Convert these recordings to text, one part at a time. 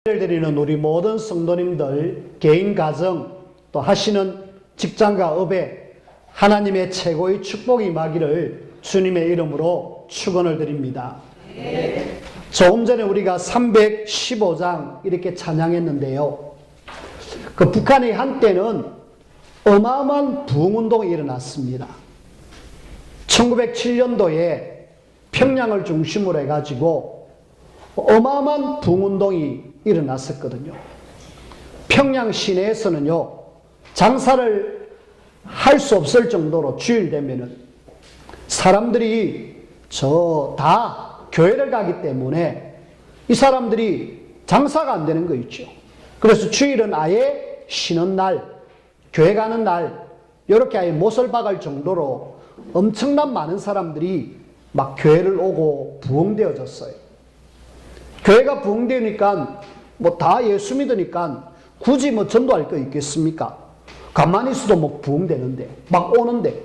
드리는 우리 모든 성도님들, 개인 가정, 또 하시는 직장과 업에 하나님의 최고의 축복이 임하기를 주님의 이름으로 축원을 드립니다. 조금 전에 우리가 315장 이렇게 찬양했는데요. 그 북한의 한때는 어마어마한 부흥운동이 일어났습니다. 1907년도에 평양을 중심으로 해가지고 어마어마한 부흥운동이 일어났었거든요. 평양 시내에서는요, 장사를 할 수 없을 정도로 주일 되면은 사람들이 다 교회를 가기 때문에 이 사람들이 장사가 안 되는 거 있죠. 그래서 주일은 아예 쉬는 날, 교회 가는 날, 이렇게 아예 못을 박을 정도로 엄청난 많은 사람들이 막 교회를 오고 부흥되어졌어요. 교회가 부흥되니까 다 예수 믿으니까 굳이 전도할 거 있겠습니까? 가만히 있어도 부흥되는데, 막 오는데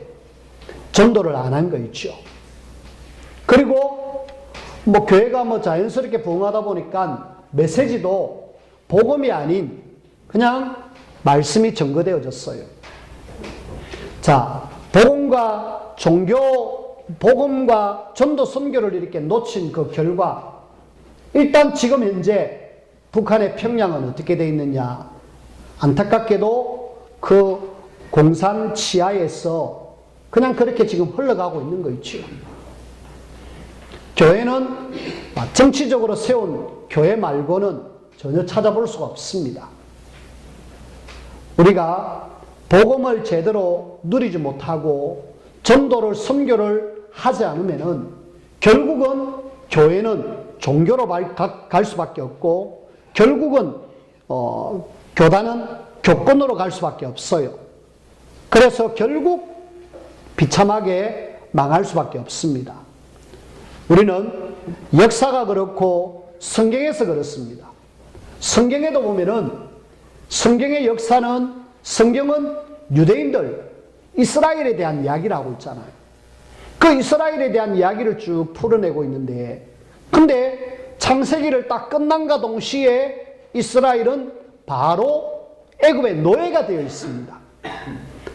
전도를 안 한 거 있죠. 그리고 교회가 자연스럽게 부흥하다 보니까 메시지도 복음이 아닌 그냥 말씀이 전거되어졌어요. 자, 복음과 전도 선교를 이렇게 놓친 그 결과, 일단 지금 현재 북한의 평양은 어떻게 되어 있느냐. 안타깝게도 그 공산 치하에서 그냥 그렇게 지금 흘러가고 있는 거 있죠. 교회는 정치적으로 세운 교회 말고는 전혀 찾아볼 수가 없습니다. 우리가 복음을 제대로 누리지 못하고 전도를, 선교를 하지 않으면은 결국은 교회는 종교로 갈 수밖에 없고, 결국은 교단은 교권으로 갈 수밖에 없어요. 그래서 결국 비참하게 망할 수밖에 없습니다. 우리는 역사가 그렇고 성경에서 그렇습니다. 성경에도 보면은 성경의 역사는, 성경은 유대인들, 이스라엘에 대한 이야기를 하고 있잖아요. 그 이스라엘에 대한 이야기를 쭉 풀어내고 있는데, 근데 창세기를 딱 끝난과 동시에 이스라엘은 바로 애굽의 노예가 되어 있습니다.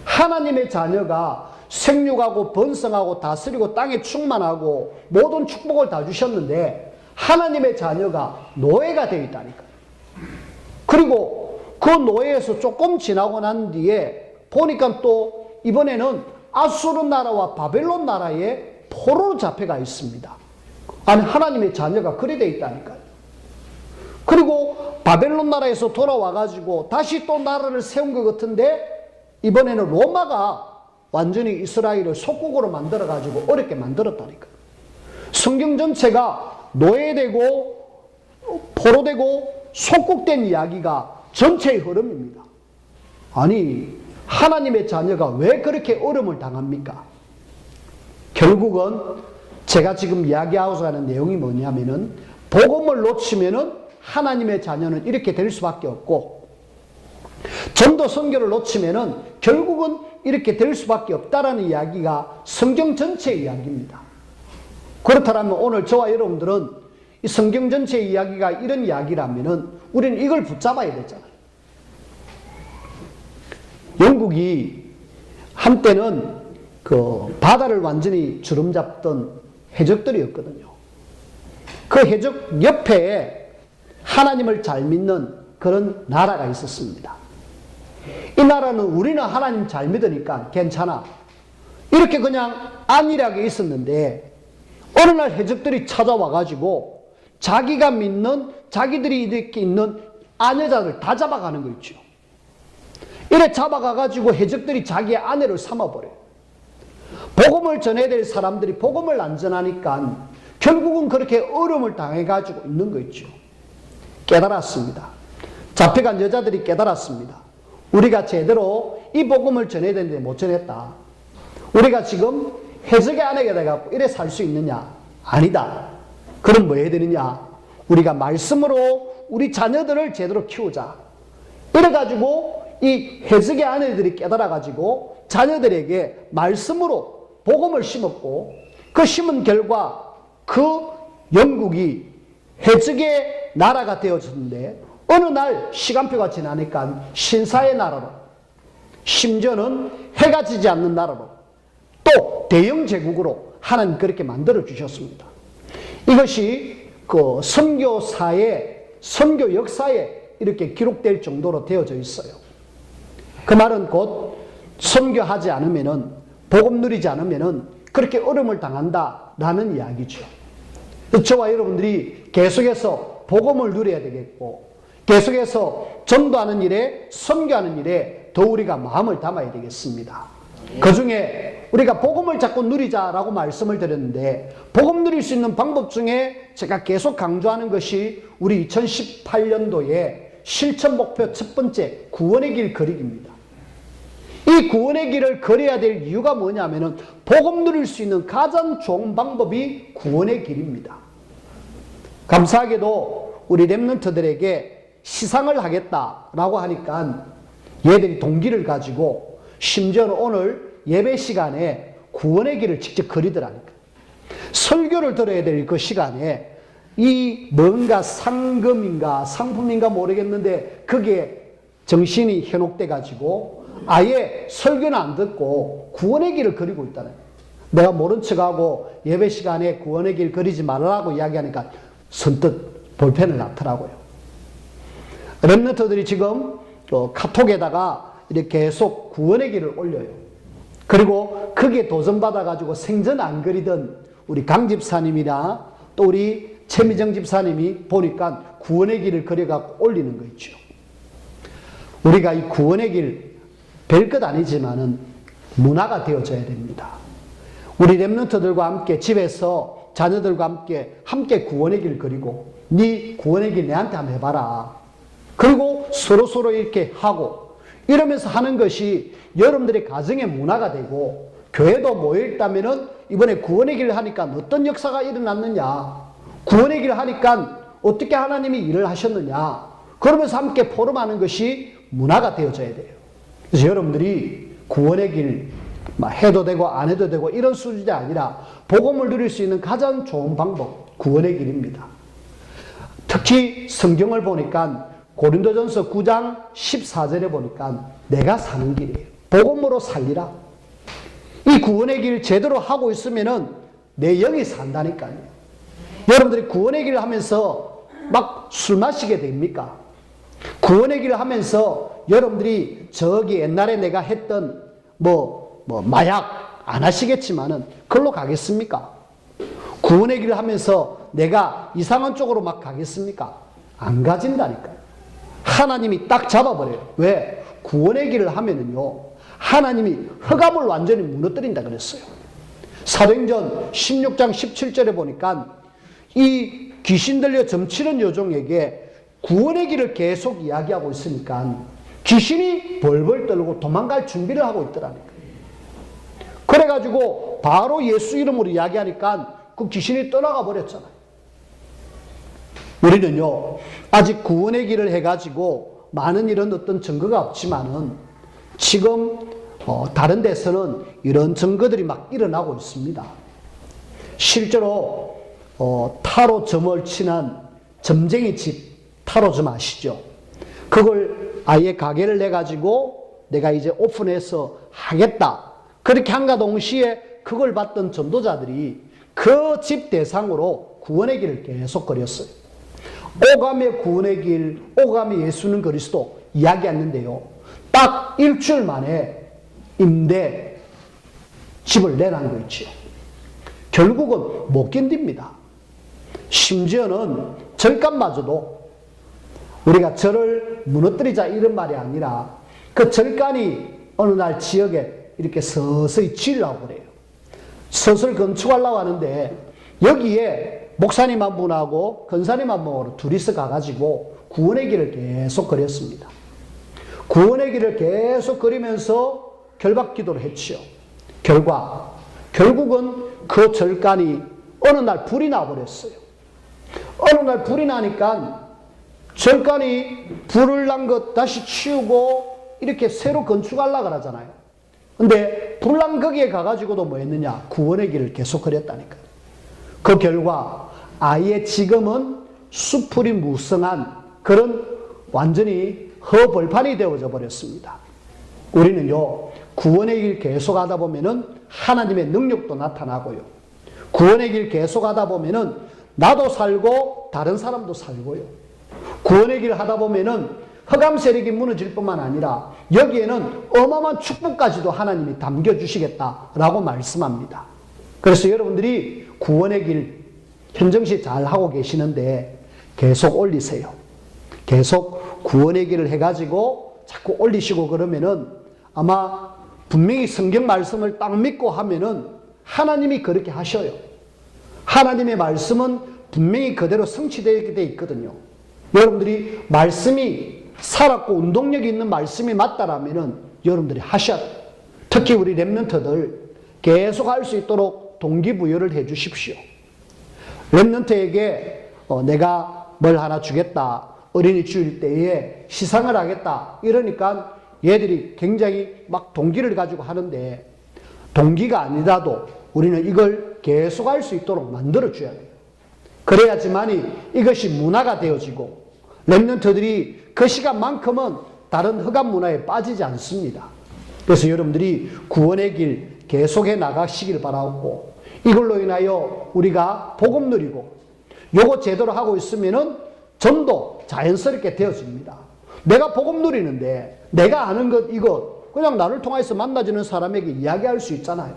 하나님의 자녀가 생육하고 번성하고 다스리고 땅에 충만하고 모든 축복을 다 주셨는데 하나님의 자녀가 노예가 되어 있다니까요. 그리고 그 노예에서 조금 지나고 난 뒤에 보니까 또 이번에는 아수르 나라와 바벨론 나라에 포로로 잡혀가 있습니다. 아니, 하나님의 자녀가 그래 돼 있다니까요. 그리고 바벨론 나라에서 돌아와가지고 다시 또 나라를 세운 것 같은데, 이번에는 로마가 완전히 이스라엘을 속국으로 만들어가지고 어렵게 만들었다니까요. 성경 전체가 노예되고 포로되고 속국된 이야기가 전체의 흐름입니다. 아니, 하나님의 자녀가 왜 그렇게 어려움을 당합니까? 결국은 제가 지금 이야기하고자 하는 내용이 뭐냐면은, 복음을 놓치면은 하나님의 자녀는 이렇게 될 수밖에 없고, 전도 선교를 놓치면은 결국은 이렇게 될 수밖에 없다라는 이야기가 성경 전체의 이야기입니다. 그렇다면 오늘 저와 여러분들은 이 성경 전체의 이야기가 이런 이야기라면은 우리는 이걸 붙잡아야 되잖아요. 영국이 한때는 그 바다를 완전히 주름잡던 해적들이었거든요. 그 해적 옆에 하나님을 잘 믿는 그런 나라가 있었습니다. 이 나라는 우리는 하나님 잘 믿으니까 괜찮아, 이렇게 그냥 안일하게 있었는데, 어느 날 해적들이 찾아와가지고 자기가 믿는, 자기들이 이렇게 있는 아내자들 다 잡아가는 거 있죠. 이래 잡아가가지고 해적들이 자기의 아내를 삼아버려요. 복음을 전해야 될 사람들이 복음을 안 전하니까 결국은 그렇게 어려움을 당해가지고 있는 거 있죠. 깨달았습니다. 잡혀간 여자들이 깨달았습니다. 우리가 제대로 이 복음을 전해야 되는데 못 전했다. 우리가 지금 해적의 아내가 돼갖고 이래 살 수 있느냐? 아니다. 그럼 뭐 해야 되느냐? 우리가 말씀으로 우리 자녀들을 제대로 키우자. 이래가지고 이 해적의 아내들이 깨달아가지고 자녀들에게 말씀으로 복음을 심었고, 그 심은 결과 그 영국이 해적의 나라가 되어졌는데 어느 날 시간표가 지나니까 신사의 나라로, 심지어는 해가 지지 않는 나라로, 또 대영 제국으로 하나님 그렇게 만들어 주셨습니다. 이것이 그 선교사의, 선교 역사에 이렇게 기록될 정도로 되어져 있어요. 그 말은 곧 선교하지 않으면은, 복음 누리지 않으면은 그렇게 어려움을 당한다라는 이야기죠. 저와 여러분들이 계속해서 복음을 누려야 되겠고, 계속해서 전도하는 일에, 선교하는 일에 더 우리가 마음을 담아야 되겠습니다. 그 중에 우리가 복음을 자꾸 누리자라고 말씀을 드렸는데, 복음 누릴 수 있는 방법 중에 제가 계속 강조하는 것이 우리 2018년도에 실천 목표 첫 번째, 구원의 길 걸이기입니다. 이 구원의 길을 걸어야 될 이유가 뭐냐면은 복음 누릴 수 있는 가장 좋은 방법이 구원의 길입니다. 감사하게도 우리 렘넌트들에게 시상을 하겠다라고 하니까 얘들이 동기를 가지고 심지어는 오늘 예배 시간에 구원의 길을 직접 그리더라니까. 설교를 들어야 될 그 시간에 이 뭔가 상금인가 상품인가 모르겠는데 그게 정신이 현혹돼 가지고 아예 설교는 안 듣고 구원의 길을 그리고 있다는 거예요. 내가 모른 척하고 예배 시간에 구원의 길 그리지 말라고 이야기하니까 선뜻 볼펜을 놨더라고요. 렘넌트들이 지금 카톡에다가 이렇게 계속 구원의 길을 올려요. 그리고 거기에 도전받아가지고 생전 안 그리던 우리 강 집사님이나 또 우리 최미정 집사님이 보니까 구원의 길을 그려갖고 올리는 거 있죠. 우리가 이 구원의 길 별것 아니지만은 문화가 되어져야 됩니다. 우리 렘넌트들과 함께 집에서 자녀들과 함께 구원의 길 그리고 네 구원의 길 내한테 한번 해봐라. 그리고 서로 이렇게 하고 이러면서 하는 것이 여러분들의 가정의 문화가 되고 교회도 모여있다면은 이번에 구원의 길을 하니까 어떤 역사가 일어났느냐, 구원의 길을 하니까 어떻게 하나님이 일을 하셨느냐, 그러면서 함께 포럼하는 것이 문화가 되어져야 돼요. 그래서 여러분들이 구원의 길 해도 되고 안 해도 되고 이런 수준이 아니라 복음을 누릴 수 있는 가장 좋은 방법, 구원의 길입니다. 특히 성경을 보니까 고린도전서 9장 14절에 보니까 내가 사는 길이에요. 복음으로 살리라. 이 구원의 길 제대로 하고 있으면은 내 영이 산다니까요. 여러분들이 구원의 길을 하면서 막 술 마시게 됩니까? 구원의 길을 하면서 여러분들이 저기 옛날에 내가 했던 마약 안 하시겠지만은 그걸로 가겠습니까? 구원의 길을 하면서 내가 이상한 쪽으로 막 가겠습니까? 안 가진다니까요. 하나님이 딱 잡아버려요. 왜? 구원의 길을 하면은요, 하나님이 흑암을 완전히 무너뜨린다 그랬어요. 사도행전 16장 17절에 보니까 이 귀신 들려 점치는 여종에게 구원의 길을 계속 이야기하고 있으니까 귀신이 벌벌 떨고 도망갈 준비를 하고 있더라니까요. 그래가지고 바로 예수 이름으로 이야기하니까 그 귀신이 떠나가 버렸잖아요. 우리는요, 아직 구원의 길을 해가지고 많은 이런 어떤 증거가 없지만은 지금 다른 데서는 이런 증거들이 막 일어나고 있습니다. 실제로 타로 점을 치는 점쟁이 집 타로점 아시죠? 그걸 아예 가게를 내가지고 내가 이제 오픈해서 하겠다. 그렇게 한가 동시에 그걸 봤던 전도자들이 그 집 대상으로 구원의 길을 계속 그렸어요. 오감의 구원의 길, 오감의 예수는 그리스도 이야기했는데요. 딱 일주일 만에 임대 집을 내놓은 거 있죠. 결국은 못 견딥니다. 심지어는 절간마저도 우리가 절을 무너뜨리자 이런 말이 아니라 그 절간이 어느 날 지역에 이렇게 서서히 지으려고 그래요. 서서히 건축하려고 하는데 여기에 목사님 한 분하고 권사님 한 분으로 둘이서 가가지고 구원의 길을 계속 그렸습니다. 구원의 길을 계속 그리면서 결박 기도를 했지요. 결국은 그 절간이 어느 날 불이 나버렸어요. 어느 날 불이 나니까 절간이 불을 난 것 다시 치우고 이렇게 새로 건축하려고 그러잖아요. 근데 불난 거기에 가가지고도 뭐 했느냐? 구원의 길을 계속 그렸다니까요. 그 결과 아예 지금은 수풀이 무성한 그런 완전히 허벌판이 되어져 버렸습니다. 우리는요, 구원의 길 계속하다 보면은 하나님의 능력도 나타나고요. 구원의 길 계속하다 보면은 나도 살고 다른 사람도 살고요. 구원의 길 하다 보면은 흑암 세력이 무너질 뿐만 아니라 여기에는 어마어마한 축복까지도 하나님이 담겨주시겠다라고 말씀합니다. 그래서 여러분들이 구원의 길 현정시 잘 하고 계시는데 계속 올리세요. 계속 구원의 길을 해가지고 자꾸 올리시고 그러면은 아마 분명히 성경 말씀을 딱 믿고 하면은 하나님이 그렇게 하셔요. 하나님의 말씀은 분명히 그대로 성취되게 돼 있거든요. 여러분들이 말씀이 살았고 운동력이 있는 말씀이 맞다라면은 여러분들이 하셔야 돼요. 특히 우리 렘넌트들 계속 할 수 있도록 동기부여를 해 주십시오. 렘넌트에게 내가 뭘 하나 주겠다. 어린이 주일 때에 시상을 하겠다. 이러니까 얘들이 굉장히 막 동기를 가지고 하는데 동기가 아니라도 우리는 이걸 계속 할 수 있도록 만들어줘야 돼요. 그래야지만이 이것이 문화가 되어지고 렘넌트들이 그 시간만큼은 다른 흑암 문화에 빠지지 않습니다. 그래서 여러분들이 구원의 길 계속해 나가시길 바라고 이걸로 인하여 우리가 복음 누리고 요거 제대로 하고 있으면은 전도 자연스럽게 되어집니다. 내가 복음 누리는데 내가 아는 것 이것 그냥 나를 통해서 만나주는 사람에게 이야기할 수 있잖아요.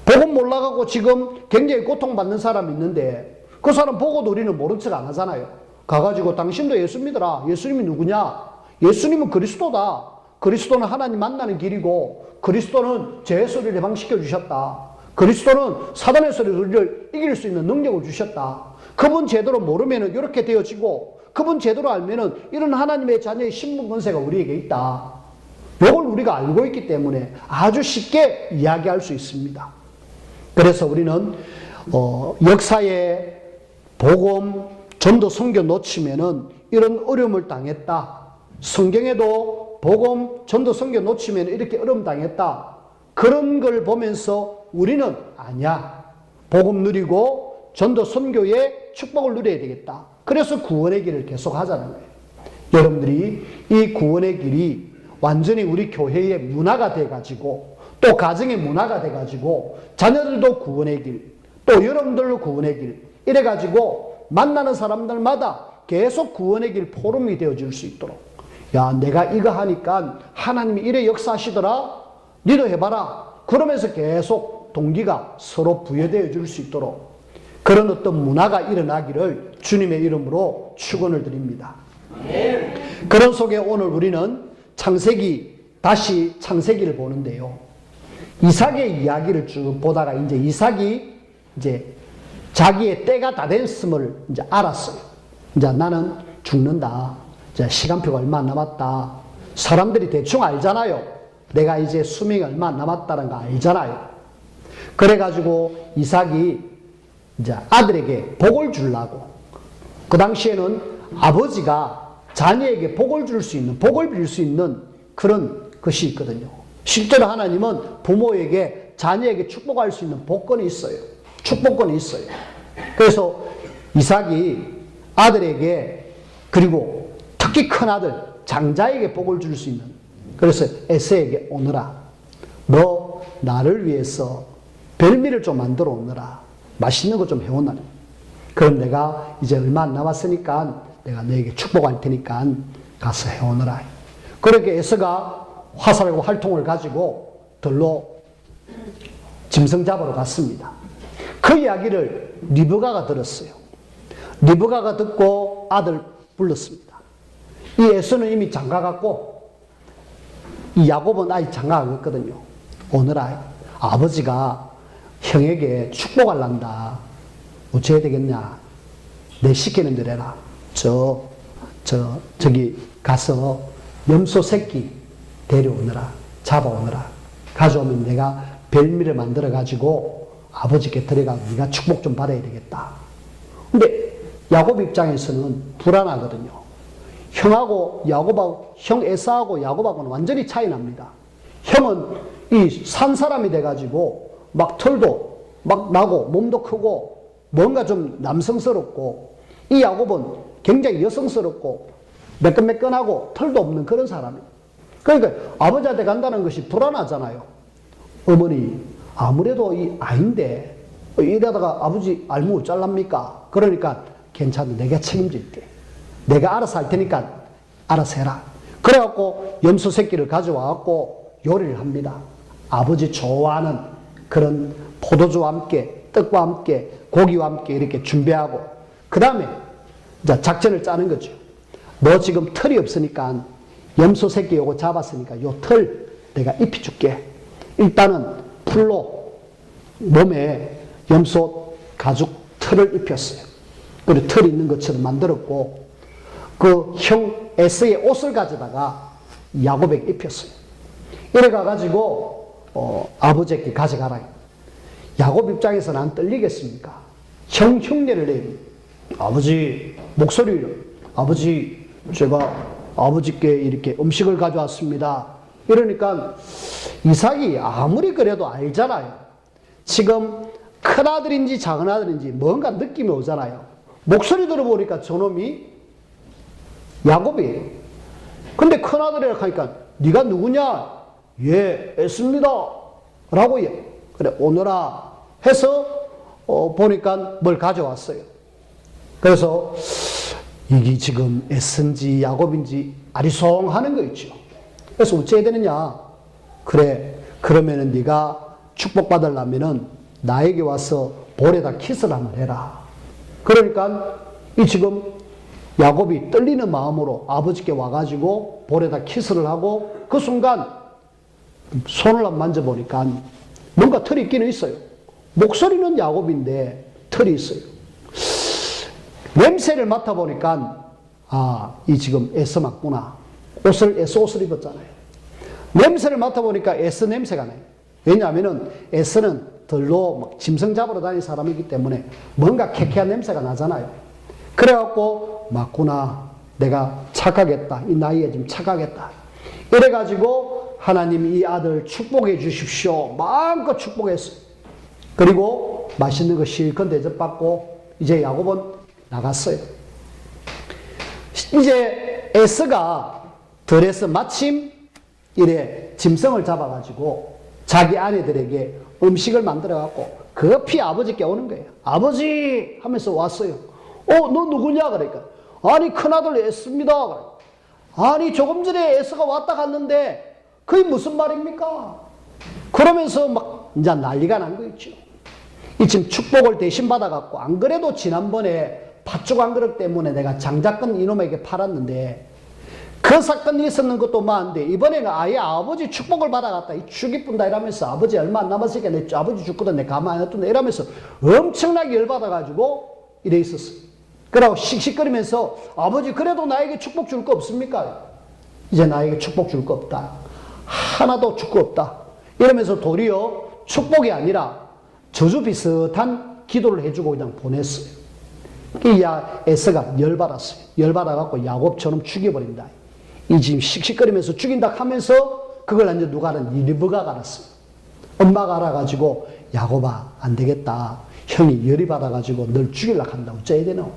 복음 몰라가고 지금 굉장히 고통받는 사람이 있는데 그 사람 보고도 우리는 모른 척 안 하잖아요. 가가지고 당신도 예수 믿어라. 예수님이 누구냐? 예수님은 그리스도다. 그리스도는 하나님 만나는 길이고 그리스도는 죄의 소리를 해방시켜 주셨다. 그리스도는 사단의 소리를 이길 수 있는 능력을 주셨다. 그분 제대로 모르면 이렇게 되어지고 그분 제대로 알면 이런 하나님의 자녀의 신분 권세가 우리에게 있다. 이걸 우리가 알고 있기 때문에 아주 쉽게 이야기할 수 있습니다. 그래서 우리는 역사의 복음, 전도, 선교 놓치면은 이런 어려움을 당했다. 성경에도 복음, 전도, 선교 놓치면 이렇게 어려움 당했다. 그런 걸 보면서 우리는 아니야. 복음 누리고 전도, 선교의 축복을 누려야 되겠다. 그래서 구원의 길을 계속 하자는 거예요. 여러분들이 이 구원의 길이 완전히 우리 교회의 문화가 돼가지고 또 가정의 문화가 돼가지고 자녀들도 구원의 길, 또 여러분들도 구원의 길 이래가지고 만나는 사람들마다 계속 구원의 길 포럼이 되어줄 수 있도록 야 내가 이거 하니까 하나님이 이래 역사하시더라 니도 해봐라 그러면서 계속 동기가 서로 부여되어 줄 수 있도록 그런 어떤 문화가 일어나기를 주님의 이름으로 축원을 드립니다. 그런 속에 오늘 우리는 다시 창세기를 보는데요. 이삭의 이야기를 쭉 보다가 이제 이삭이 이제 자기의 때가 다 됐음을 이제 알았어요. 이제 나는 죽는다. 이제 시간표가 얼마 안 남았다. 사람들이 대충 알잖아요. 내가 이제 수명이 얼마 안 남았다는 거 알잖아요. 그래가지고 이삭이 이제 아들에게 복을 주려고 그 당시에는 아버지가 자녀에게 복을 줄 수 있는, 복을 빌 수 있는 그런 것이 있거든요. 실제로 하나님은 부모에게 자녀에게 축복할 수 있는 복권이 있어요. 축복권이 있어요. 그래서 이삭이 아들에게 그리고 특히 큰 아들 장자에게 복을 줄 수 있는 그래서 에서에게 오너라. 너 나를 위해서 별미를 좀 만들어 오너라. 맛있는 거 좀 해오너라. 그럼 내가 이제 얼마 안 남았으니까 내가 너에게 축복할 테니까 가서 해오너라. 그렇게 에서가 화살과 활통을 가지고 들로 짐승 잡으러 갔습니다. 그 이야기를 리브가가 들었어요. 리브가가 듣고 아들 불렀습니다. 이 에서는 이미 장가갔고 이 야곱은 아직 장가 안 갔거든요. 오너라. 아버지가 형에게 축복할란다. 어찌해야 되겠냐. 내 시키는 대로 해라. 저기 가서 염소 새끼 데려오느라 잡아오느라 가져오면 내가 별미를 만들어 가지고 아버지께 들어가고 네가 축복 좀 받아야 되겠다. 근데 야곱 입장에서는 불안하거든요. 형하고 야곱하고 형 에사하고 야곱하고는 완전히 차이 납니다. 형은 이 산 사람이 돼 가지고 막 털도 막 나고 몸도 크고 뭔가 좀 남성스럽고 이 야곱은 굉장히 여성스럽고 매끈매끈하고 털도 없는 그런 사람이에요. 그러니까 아버지한테 간다는 것이 불안하잖아요. 어머니, 아무래도 이 아인데 이러다가 아버지 알몸을 잘랍니까? 그러니까 괜찮아, 내가 책임질게. 내가 알아서 할 테니까 알아서 해라. 그래갖고 염소 새끼를 가져와갖고 요리를 합니다. 아버지 좋아하는 그런 포도주와 함께 떡과 함께 고기와 함께 이렇게 준비하고 그 다음에 이제 작전을 짜는 거죠. 너 지금 털이 없으니까 염소 새끼 요거 잡았으니까 요 털 내가 입혀줄게. 일단은 풀로 몸에 염소 가죽 털을 입혔어요. 그리고 털이 있는 것처럼 만들었고 그 형 에서의 옷을 가져다가 야곱에게 입혔어요. 이래 가가지고 아버지에게 가져가라. 야곱 입장에서는 안 떨리겠습니까? 형 흉내를 내요. 아버지 목소리를 아버지 제가 아버지께 이렇게 음식을 가져왔습니다. 이러니까 이삭이 아무리 그래도 알잖아요. 지금 큰아들인지 작은아들인지 뭔가 느낌이 오잖아요. 목소리 들어보니까 저놈이 야곱이에요. 근데 큰아들이라고 하니까 네가 누구냐? 예, 애씁니다. 라고 해. 그래 오너라 해서 보니까 뭘 가져왔어요. 그래서 이게 지금 애쓴지 야곱인지 아리송하는 거 있죠. 그래서 어찌해야 되느냐? 그래 그러면은 네가 축복받으려면은 나에게 와서 볼에다 키스를 한번 해라. 그러니까 이 지금 야곱이 떨리는 마음으로 아버지께 와가지고 볼에다 키스를 하고 그 순간 손을 한번 만져보니까 뭔가 털이 있기는 있어요. 목소리는 야곱인데 털이 있어요. 냄새를 맡아보니까 이 지금 에서 맞구나. 에서 옷을 입었잖아요. 냄새를 맡아보니까 에서 냄새가 나요. 왜냐하면은 에서는 들로 막 짐승 잡으러 다니는 사람이기 때문에 뭔가 쾌쾌한 냄새가 나잖아요. 그래갖고 맞구나. 내가 착하겠다. 이 나이에 좀 착하겠다. 이래가지고 하나님 이 아들 축복해 주십시오. 마음껏 축복했어요. 그리고 맛있는 거 실컷 대접받고 이제 야곱은 나갔어요. 이제 에서가 들에서 마침 이래 짐승을 잡아가지고 자기 아내들에게 음식을 만들어갖고 급히 아버지께 오는 거예요. 아버지 하면서 왔어요. 너 누구냐? 그러니까 아니 큰아들 에서입니다. 아니 조금 전에 에서가 왔다 갔는데 그게 무슨 말입니까? 그러면서 막 이제 난리가 난 거 있죠. 이 지금 축복을 대신 받아갖고 안 그래도 지난번에 팥죽 한 그릇 때문에 내가 장작근 이놈에게 팔았는데 그 사건이 있었는 것도 많은데 이번에는 아예 아버지 축복을 받아갔다. 이 죽이 뿐다 이러면서 아버지 얼마 안 남았으니까 내 아버지 죽거든 내 가만히 놔둔다 이러면서 엄청나게 열받아가지고 이래 있었어요. 그러고 씩씩거리면서 아버지 그래도 나에게 축복 줄 거 없습니까? 이제 나에게 축복 줄 거 없다. 하나도 줄 거 없다. 이러면서 도리어 축복이 아니라 저주 비슷한 기도를 해주고 그냥 보냈어요. 에서가 열받았어요. 열받아갖고 야곱처럼 죽여버린다. 이 지금 씩씩거리면서 죽인다 하면서 그걸 이제 누가 알았는지 리브가가 알았어요. 엄마가 알아가지고 야곱아 안 되겠다. 형이 열이 받아가지고 널 죽이려고 한다. 어째야 되노?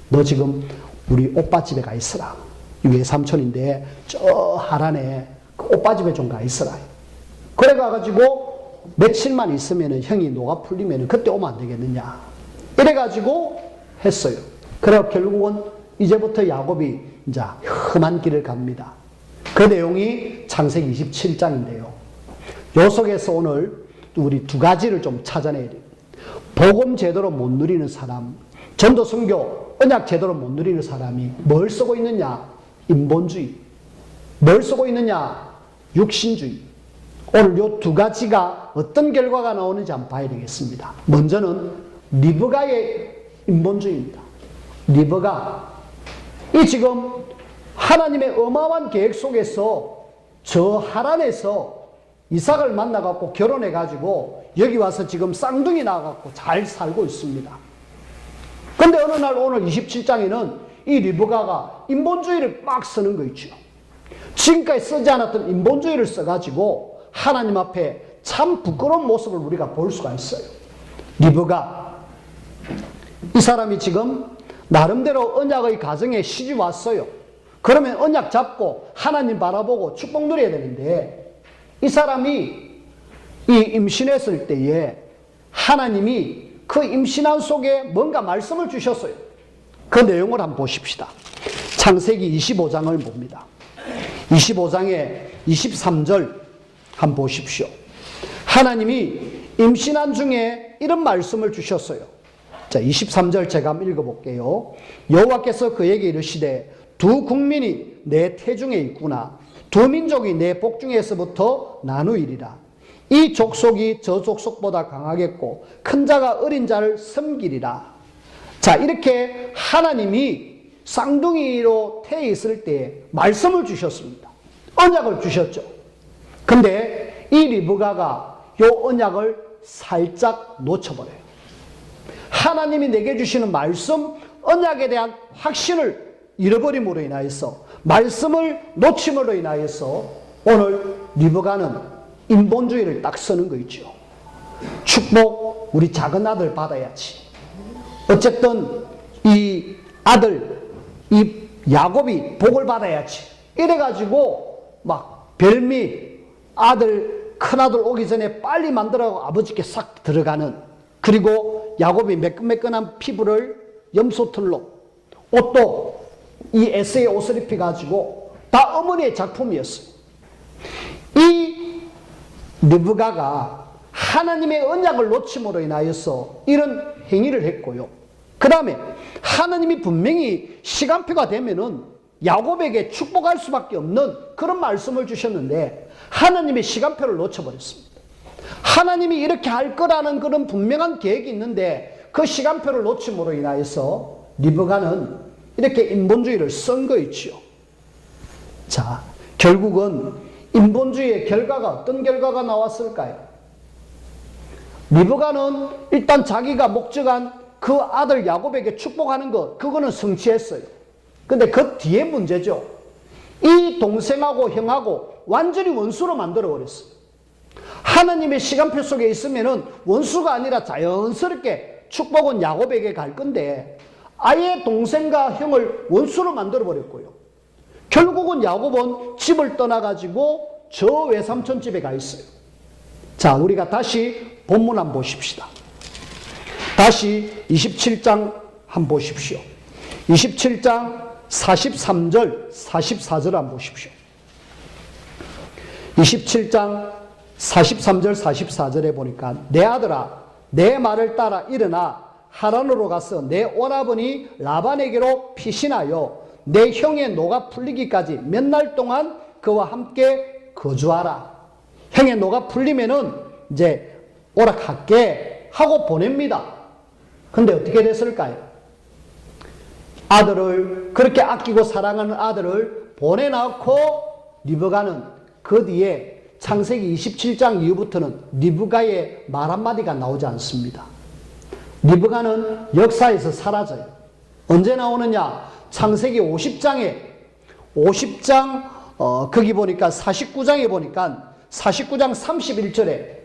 너 지금 우리 오빠 집에 가 있어라. 외삼촌인데 저 하란에 그 오빠 집에 좀 가 있어라. 그래가지고 며칠만 있으면 형이 녹아 풀리면 그때 오면 안 되겠느냐. 이래가지고 했어요. 그래서 결국은 이제부터 야곱이 이제 험한 길을 갑니다. 그 내용이 창세기 27장인데요. 요 속에서 오늘 우리 두 가지를 좀 찾아내야 돼요. 복음 제대로 못 누리는 사람, 전도 선교, 언약 제대로 못 누리는 사람이 뭘 쓰고 있느냐? 인본주의. 뭘 쓰고 있느냐? 육신주의. 오늘 요 두 가지가 어떤 결과가 나오는지 한번 봐야 되겠습니다. 먼저는 리브가의 인본주의입니다. 리브가 이 지금 하나님의 어마어마한 계획 속에서 저 하란에서 이삭을 만나갖고 결혼해가지고 여기 와서 지금 쌍둥이 나와갖고 잘 살고 있습니다. 근데 어느 날 오늘 27장에는 이 리브가가 인본주의를 막 쓰는 거 있죠. 지금까지 쓰지 않았던 인본주의를 써가지고 하나님 앞에 참 부끄러운 모습을 우리가 볼 수가 있어요. 리브가 이 사람이 지금 나름대로 언약의 가정에 시집 왔어요. 그러면 언약 잡고 하나님 바라보고 축복 누려야 되는데, 이 사람이 이 임신했을 때에 하나님이 그 임신한 속에 뭔가 말씀을 주셨어요. 그 내용을 한번 보십시다. 창세기 25장을 봅니다. 25장의 23절 한번 보십시오. 하나님이 임신한 중에 이런 말씀을 주셨어요. 자, 23절 제가 한번 읽어볼게요. 여호와께서 그에게 이르시되 두 국민이 내 태중에 있구나. 두 민족이 내 복중에서부터 나누이리라. 이 족속이 저 족속보다 강하겠고 큰 자가 어린 자를 섬기리라. 자, 이렇게 하나님이 쌍둥이로 태에 있을 때 말씀을 주셨습니다. 언약을 주셨죠. 근데 이 리브가가 요 언약을 살짝 놓쳐버려요. 하나님이 내게 주시는 말씀, 언약에 대한 확신을 잃어버림으로 인하여서, 말씀을 놓침으로 인하여서 오늘 리브가는 인본주의를 딱 쓰는 거 있죠. 축복 우리 작은 아들 받아야지. 어쨌든 이 아들, 이 야곱이 복을 받아야지. 이래가지고 막 별미 아들, 큰아들 오기 전에 빨리 만들어 아버지께 싹 들어가는, 그리고 야곱이 매끈매끈한 피부를 염소털로, 옷도 이 에세의 옷을 입혀가지고 다 어머니의 작품이었어요. 이 리브가가 하나님의 언약을 놓침으로 인하여서 이런 행위를 했고요. 그 다음에 하나님이 분명히 시간표가 되면은 야곱에게 축복할 수밖에 없는 그런 말씀을 주셨는데 하나님의 시간표를 놓쳐버렸습니다. 하나님이 이렇게 할 거라는 그런 분명한 계획이 있는데 그 시간표를 놓침으로 인하여서 리브가는 이렇게 인본주의를 쓴 거 있죠. 자, 결국은 인본주의의 결과가 어떤 결과가 나왔을까요? 리브가는 일단 자기가 목적한 그 아들 야곱에게 축복하는 것, 그거는 성취했어요. 근데 그 뒤에 문제죠. 이 동생하고 형하고 완전히 원수로 만들어버렸어요. 하나님의 시간표 속에 있으면은 원수가 아니라 자연스럽게 축복은 야곱에게 갈 건데 아예 동생과 형을 원수로 만들어버렸고요. 결국은 야곱은 집을 떠나가지고 저 외삼촌 집에 가 있어요. 자, 우리가 다시 본문 한번 보십시다. 다시 27장 한번 보십시오. 27장 43절, 44절 한번 보십시오. 27장 43절, 44절에 보니까 내 아들아, 내 말을 따라 일어나 하란으로 가서 내 오라버니 라반에게로 피신하여 내 형의 노가 풀리기까지 몇 날 동안 그와 함께 거주하라. 형의 노가 풀리면은 이제 오락할게 하고 보냅니다. 근데 어떻게 됐을까요? 아들을, 그렇게 아끼고 사랑하는 아들을 보내놓고 리브가는 그 뒤에 창세기 27장 이후부터는 리브가의 말 한마디가 나오지 않습니다. 리브가는 역사에서 사라져요. 언제 나오느냐? 창세기 50장 거기 보니까 49장에 보니까 49장 31절에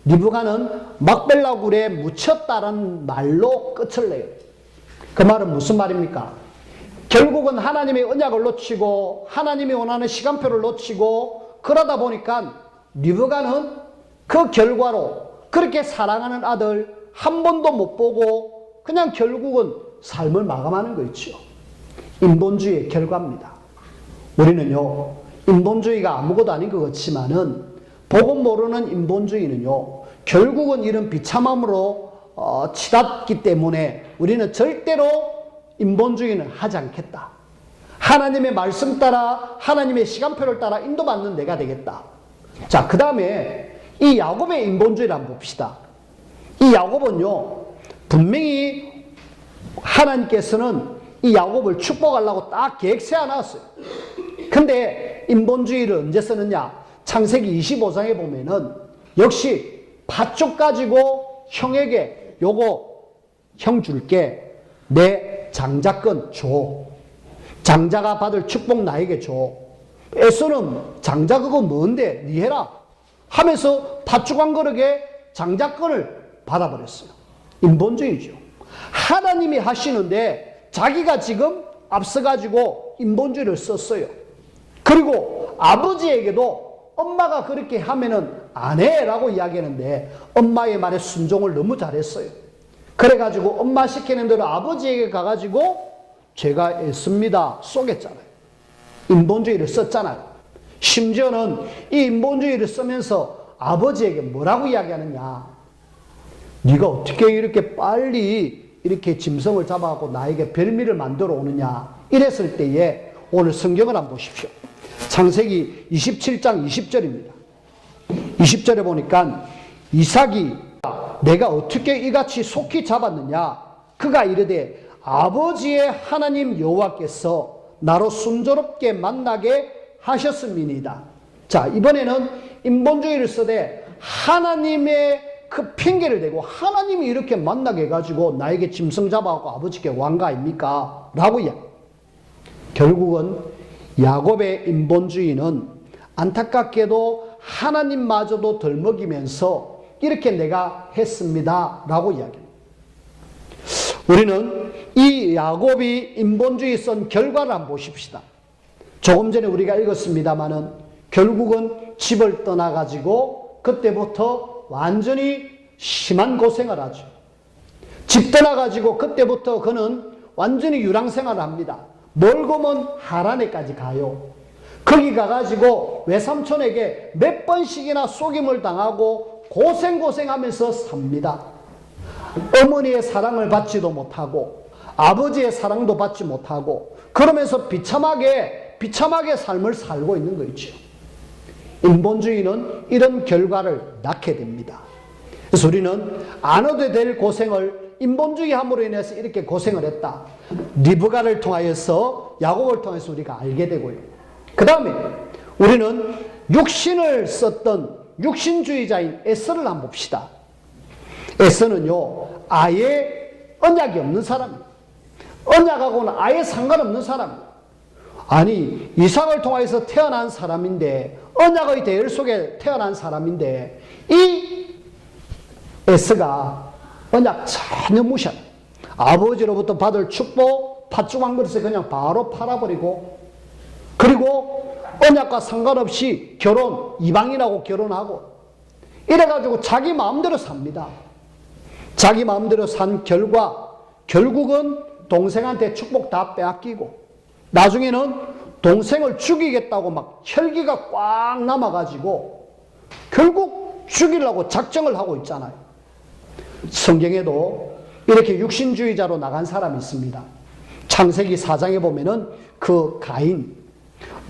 리브가는 막벨라 굴에 묻혔다는 말로 끝을 내요. 그 말은 무슨 말입니까? 결국은 하나님의 언약을 놓치고 하나님이 원하는 시간표를 놓치고 그러다 보니까 리브가는 그 결과로 그렇게 사랑하는 아들 한 번도 못 보고 그냥 결국은 삶을 마감하는 거 있죠. 인본주의의 결과입니다. 우리는요, 인본주의가 아무것도 아닌 것 같지만은 복음 모르는 인본주의는요, 결국은 이런 비참함으로 치닫기 때문에 우리는 절대로 인본주의는 하지 않겠다. 하나님의 말씀 따라 하나님의 시간표를 따라 인도받는 내가 되겠다. 자, 그 다음에 이 야곱의 인본주의를 한번 봅시다. 이 야곱은요, 분명히 하나님께서는 이 야곱을 축복하려고 딱 계획 세워놨어요. 근데 인본주의를 언제 쓰느냐? 창세기 25장에 보면은 역시 밭쪽 가지고 형에게 요거 형 줄게. 내 장자권 줘. 장자가 받을 축복 나에게 줘. 에서는 장자 그거 뭔데? 니 해라. 하면서 밭쪽 한 그릇에 장자권을 받아버렸어요. 인본주의죠. 하나님이 하시는데 자기가 지금 앞서가지고 인본주의를 썼어요. 그리고 아버지에게도 엄마가 그렇게 하면은 안 해라고 이야기하는데 엄마의 말에 순종을 너무 잘했어요. 그래가지고 엄마 시키는 대로 아버지에게 가가지고 제가 애씁니다 쏘겠잖아요. 인본주의를 썼잖아요. 심지어는 이 인본주의를 쓰면서 아버지에게 뭐라고 이야기하느냐. 네가 어떻게 이렇게 빨리 이렇게 짐승을 잡아갖고 나에게 별미를 만들어 오느냐. 이랬을 때에 오늘 성경을 한번 보십시오. 창세기 27장 20절입니다. 20절에 보니까 이삭이 내가 어떻게 이같이 속히 잡았느냐. 그가 이르되 아버지의 하나님 여호와께서 나로 순조롭게 만나게 하셨음이니이다. 자, 이번에는 인본주의를 쓰되 하나님의 그 핑계를 대고 하나님이 이렇게 만나게 해가지고 나에게 짐승 잡아갖고 아버지께 왕가 아닙니까? 라고 이야기. 결국은 야곱의 인본주의는 안타깝게도 하나님마저도 덜먹이면서 이렇게 내가 했습니다 라고 이야기합니다. 우리는 이 야곱이 인본주의 쓴 결과를 한번 보십시다. 조금 전에 우리가 읽었습니다마는 결국은 집을 떠나가지고 그때부터 완전히 심한 고생을 하죠. 집 떠나가지고 그때부터 그는 완전히 유랑생활을 합니다. 멀고 먼 하란에까지 가요. 거기 가가지고 외삼촌에게 몇 번씩이나 속임을 당하고 고생하면서 삽니다. 어머니의 사랑을 받지도 못하고 아버지의 사랑도 받지 못하고 그러면서 비참하게 삶을 살고 있는 거 있죠. 인본주의는 이런 결과를 낳게 됩니다. 그래서 우리는 안 해도 될 고생을 인본주의 함으로 인해서 이렇게 고생을 했다. 리브가를 통하여서 야곱을 통해서 우리가 알게 되고요. 그 다음에 우리는 육신을 썼던 육신주의자인 에서를 한번 봅시다. 에서는요 아예 언약이 없는 사람이에요. 언약하고는 아예 상관없는 사람이에요. 아니 이삭을 통해서 태어난 사람인데 언약의 대열 속에 태어난 사람인데 이 에서가 언약 전혀 무시하는 아버지로부터 받을 축복 팥죽한 그릇에 그냥 바로 팔아버리고 그리고 언약과 상관없이 이방인하고 결혼하고 이래가지고 자기 마음대로 삽니다. 자기 마음대로 산 결과 결국은 동생한테 축복 다 빼앗기고 나중에는 동생을 죽이겠다고 막 혈기가 꽉 남아가지고 결국 죽이려고 작정을 하고 있잖아요. 성경에도 이렇게 육신주의자로 나간 사람이 있습니다. 창세기 4장에 보면은 그 가인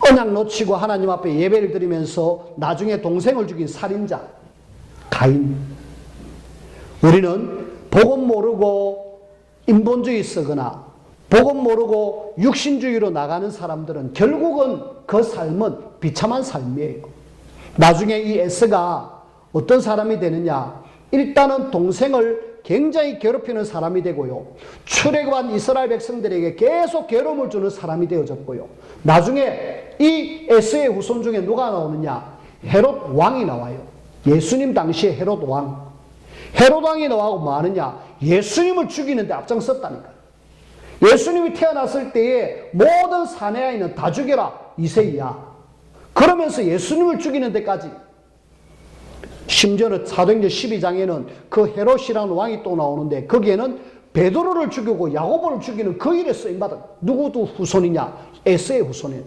언약 놓치고 하나님 앞에 예배를 드리면서 나중에 동생을 죽인 살인자 가인. 우리는 복음 모르고 인본주의 쓰거나 복음 모르고 육신주의로 나가는 사람들은 결국은 그 삶은 비참한 삶이에요. 나중에 이 에스가 어떤 사람이 되느냐. 일단은 동생을 굉장히 괴롭히는 사람이 되고요. 출애굽한 이스라엘 백성들에게 계속 괴로움을 주는 사람이 되어졌고요. 나중에 이 에스의 후손 중에 누가 나오느냐. 헤롯 왕이 나와요. 예수님 당시에 헤롯 왕. 헤롯 왕이 나와고 뭐 하느냐. 예수님을 죽이는데 앞장섰다니까요. 예수님이 태어났을 때에 모든 사내 아이는 다 죽여라. 이세이야. 그러면서 예수님을 죽이는 데까지. 심지어는 사도행전 12장에는 그 헤롯이라는 왕이 또 나오는데 거기에는 베드로를 죽이고 야고보를 죽이는 그 일에 쓰임받은 누구도 후손이냐? 에스의 후손이에요.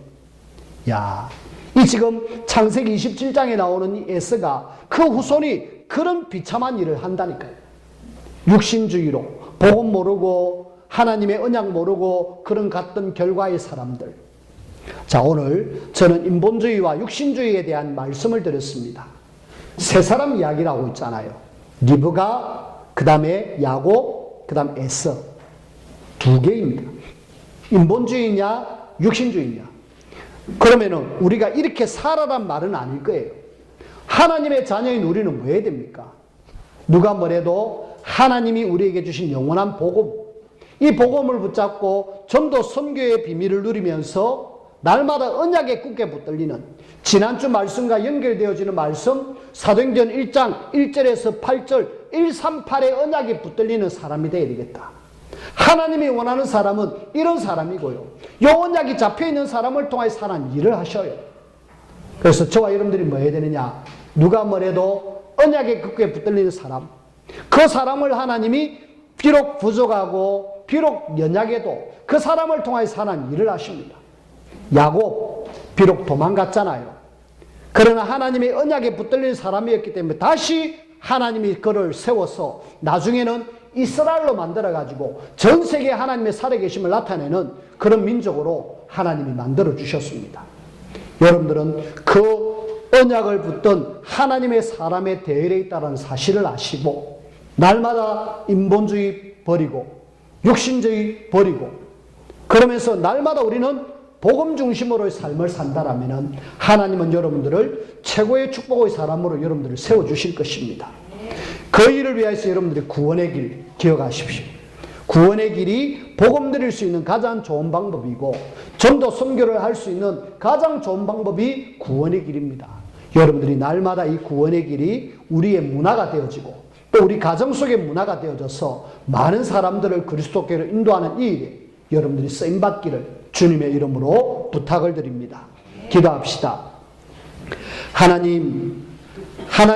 야, 이 지금 창세기 27장에 나오는 이 에스가 그 후손이 그런 비참한 일을 한다니까요. 육신주의로 복음 모르고 하나님의 언약 모르고 그런 같던 결과의 사람들. 자, 오늘 저는 인본주의와 육신주의에 대한 말씀을 드렸습니다. 세 사람 이야기를 하고 있잖아요. 리브가, 그 다음에 야곱, 그 다음 에서. 두 개입니다. 인본주의냐 육신주의냐. 그러면은 우리가 이렇게 살아란 말은 아닐 거예요. 하나님의 자녀인 우리는 뭐 해야 됩니까? 누가 뭐래도 하나님이 우리에게 주신 영원한 복음, 이 복음을 붙잡고 전도 선교의 비밀을 누리면서 날마다 언약에 굳게 붙들리는, 지난주 말씀과 연결되어지는 말씀 사도행전 1장 1절에서 8절 138의 언약에 붙들리는 사람이 되어야 되겠다. 하나님이 원하는 사람은 이런 사람이고요. 요 언약이 잡혀있는 사람을 통해 하나님 일을 하셔요. 그래서 저와 여러분들이 뭐 해야 되느냐? 누가 뭐래도 언약에 굳게 붙들리는 사람, 그 사람을 하나님이 비록 부족하고 비록 연약해도 그 사람을 통해서 하나님 일을 하십니다. 야곱 비록 도망갔잖아요. 그러나 하나님의 언약에 붙들린 사람이었기 때문에 다시 하나님이 그를 세워서 나중에는 이스라엘로 만들어가지고 전 세계에 하나님의 살아계심을 나타내는 그런 민족으로 하나님이 만들어 주셨습니다. 여러분들은 그 언약을 붙든 하나님의 사람의 대열에 있다는 사실을 아시고 날마다 인본주의 버리고 육신주의 버리고 그러면서 날마다 우리는 복음 중심으로의 삶을 산다라면 하나님은 여러분들을 최고의 축복의 사람으로 여러분들을 세워주실 것입니다. 그 일을 위해서 여러분들이 구원의 길 기억하십시오. 구원의 길이 복음 드릴 수 있는 가장 좋은 방법이고 전도 선교를 할 수 있는 가장 좋은 방법이 구원의 길입니다. 여러분들이 날마다 이 구원의 길이 우리의 문화가 되어지고 또 우리 가정 속의 문화가 되어져서 많은 사람들을 그리스도께로 인도하는 이 일에 여러분들이 쓰임받기를 주님의 이름으로 부탁을 드립니다. 기도합시다. 하나님,